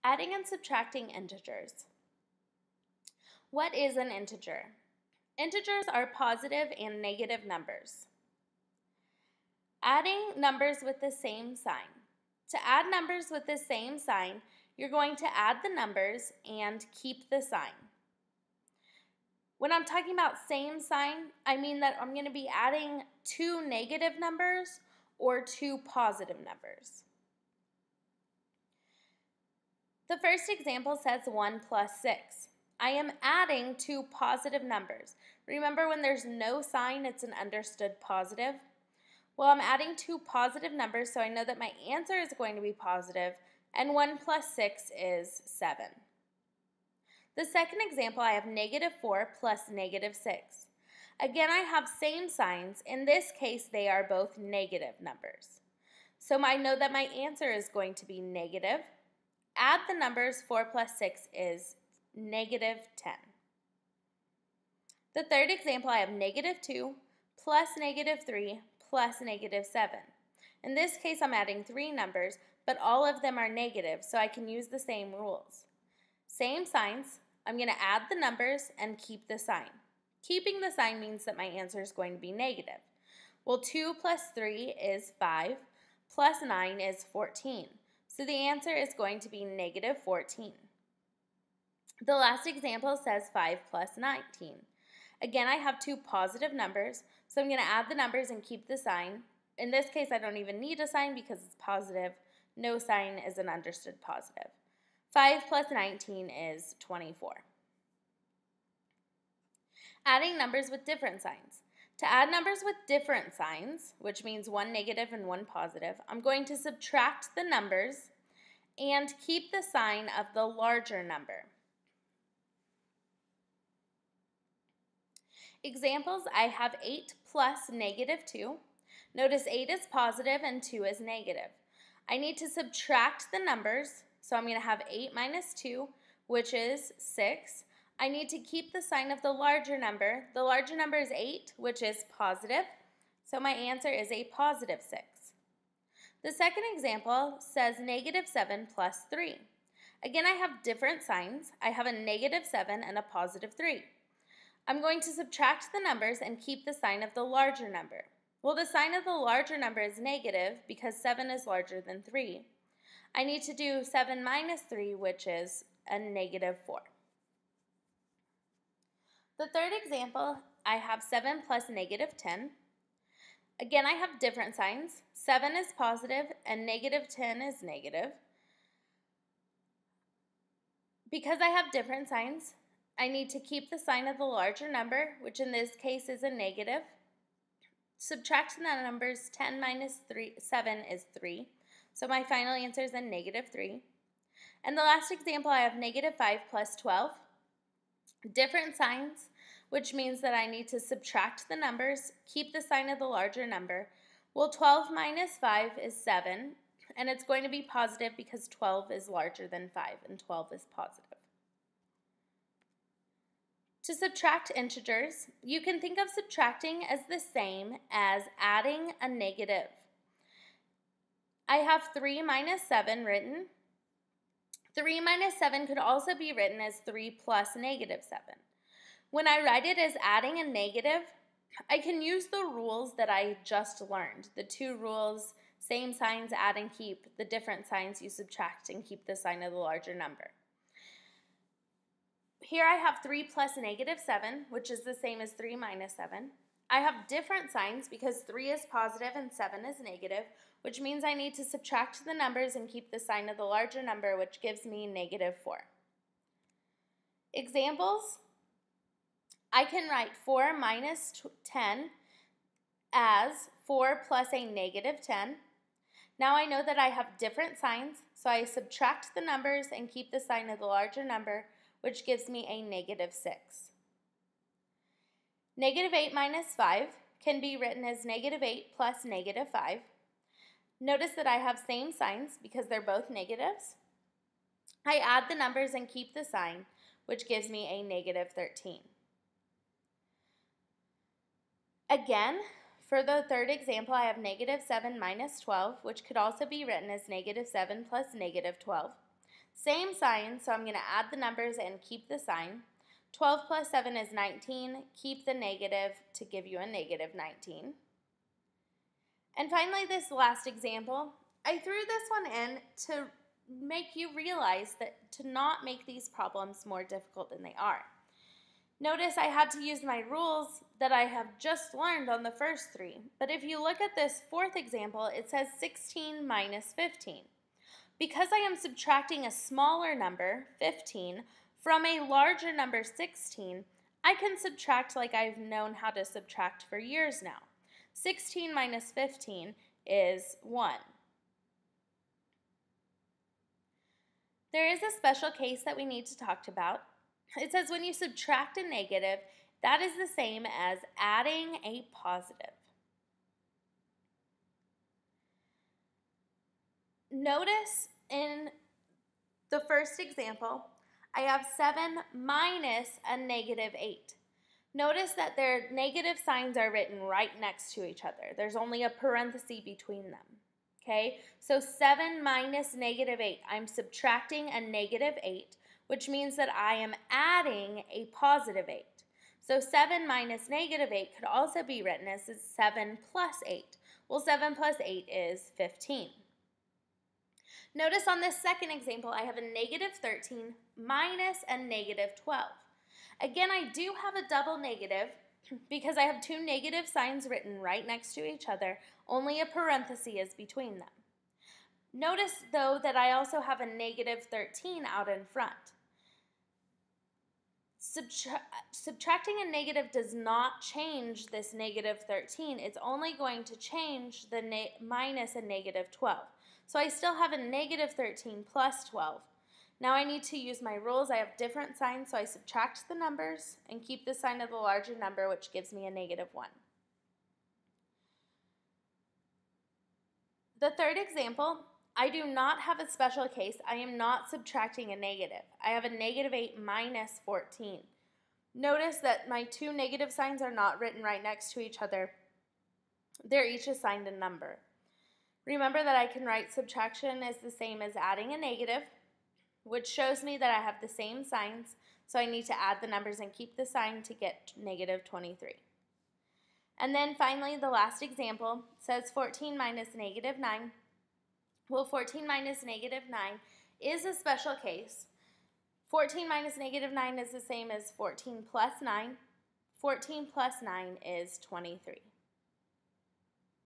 Adding and subtracting integers. What is an integer? Integers are positive and negative numbers. Adding numbers with the same sign. To add numbers with the same sign, you're going to add the numbers and keep the sign. When I'm talking about same sign, I mean that I'm going to be adding two negative numbers or two positive numbers. The first example says 1 plus 6. I am adding two positive numbers. Remember, when there's no sign, it's an understood positive. Well, I'm adding two positive numbers, so I know that my answer is going to be positive, and 1 plus 6 is 7. The second example, I have negative 4 plus negative 6. Again, I have same signs. In this case, they are both negative numbers. So I know that my answer is going to be negative. Add the numbers, 4 plus 6 is negative 10. The third example, I have negative 2 plus negative 3 plus negative 7. In this case, I'm adding three numbers, but all of them are negative, so I can use the same rules. Same signs, I'm going to add the numbers and keep the sign. Keeping the sign means that my answer is going to be negative. Well, 2 plus 3 is 5, plus 9 is 14. So the answer is going to be negative 14. The last example says 5 plus 19. Again, I have two positive numbers, so I'm going to add the numbers and keep the sign. In this case, I don't even need a sign because it's positive. No sign is an understood positive. 5 plus 19 is 24. Adding numbers with different signs. To add numbers with different signs, which means one negative and one positive, I'm going to subtract the numbers and keep the sign of the larger number. Examples, I have 8 plus negative 2. Notice 8 is positive and 2 is negative. I need to subtract the numbers, so I'm going to have 8 minus 2, which is 6. I need to keep the sign of the larger number. The larger number is 8, which is positive, so my answer is a positive 6. The second example says negative 7 plus 3. Again, I have different signs. I have a negative 7 and a positive 3. I'm going to subtract the numbers and keep the sign of the larger number. Well, the sign of the larger number is negative because 7 is larger than 3. I need to do 7 minus 3, which is a negative 4. The third example, I have 7 plus negative 10. Again, I have different signs. 7 is positive and negative 10 is negative. Because I have different signs, I need to keep the sign of the larger number, which in this case is a negative. Subtract the numbers, 10 minus 7 is 3. So my final answer is a negative 3. And the last example, I have negative 5 plus 12. Different signs, which means that I need to subtract the numbers, keep the sign of the larger number. Well, 12 minus 5 is 7, and it's going to be positive because 12 is larger than 5, and 12 is positive. To subtract integers, you can think of subtracting as the same as adding a negative. I have 3 minus 7 written. 3 minus 7 could also be written as 3 plus negative 7. When I write it as adding a negative, I can use the rules that I just learned. The two rules, same signs, add and keep. The different signs, you subtract and keep the sign of the larger number. Here I have 3 plus negative 7, which is the same as 3 minus 7. I have different signs because 3 is positive and 7 is negative, which means I need to subtract the numbers and keep the sign of the larger number, which gives me negative 4. Examples, I can write 4 minus 10 as 4 plus a negative 10. Now I know that I have different signs, so I subtract the numbers and keep the sign of the larger number, which gives me a negative 6. Negative 8 minus 5 can be written as negative 8 plus negative 5. Notice that I have same signs because they're both negatives. I add the numbers and keep the sign, which gives me a negative 13. Again, for the third example, I have negative 7 minus 12, which could also be written as negative 7 plus negative 12. Same sign, so I'm going to add the numbers and keep the sign. 12 plus 7 is 19. Keep the negative to give you a negative 19. And finally, this last example, I threw this one in to make you realize that to not make these problems more difficult than they are. Notice I had to use my rules that I have just learned on the first three. But if you look at this fourth example, it says 16 minus 15. Because I am subtracting a smaller number, 15, from a larger number, 16, I can subtract like I've known how to subtract for years now. 16 minus 15 is 1. There is a special case that we need to talk about. It says when you subtract a negative, that is the same as adding a positive. Notice in the first example, I have 7 minus a negative 8. Notice that their negative signs are written right next to each other. There's only a parenthesis between them. Okay, so 7 minus negative 8. I'm subtracting a negative 8, which means that I am adding a positive 8. So 7 minus negative 8 could also be written as 7 plus 8. Well, 7 plus 8 is 15. Notice on this second example, I have a negative 13 minus a negative 12. Again, I do have a double negative because I have two negative signs written right next to each other, only a parenthesis is between them. Notice, though, that I also have a negative 13 out in front. Subtracting a negative does not change this negative 13. It's only going to change the minus a negative 12. So I still have a negative 13 plus 12. Now I need to use my rules. I have different signs, so I subtract the numbers and keep the sign of the larger number, which gives me a negative 1. The third example, I do not have a special case. I am not subtracting a negative. I have a negative 8 minus 14. Notice that my two negative signs are not written right next to each other. They're each assigned a number. Remember that I can write subtraction as the same as adding a negative, which shows me that I have the same signs, so I need to add the numbers and keep the sign to get negative 23. And then finally, the last example says 14 minus negative 9. Well, 14 minus negative 9 is a special case. 14 minus negative 9 is the same as 14 plus 9. 14 plus 9 is 23.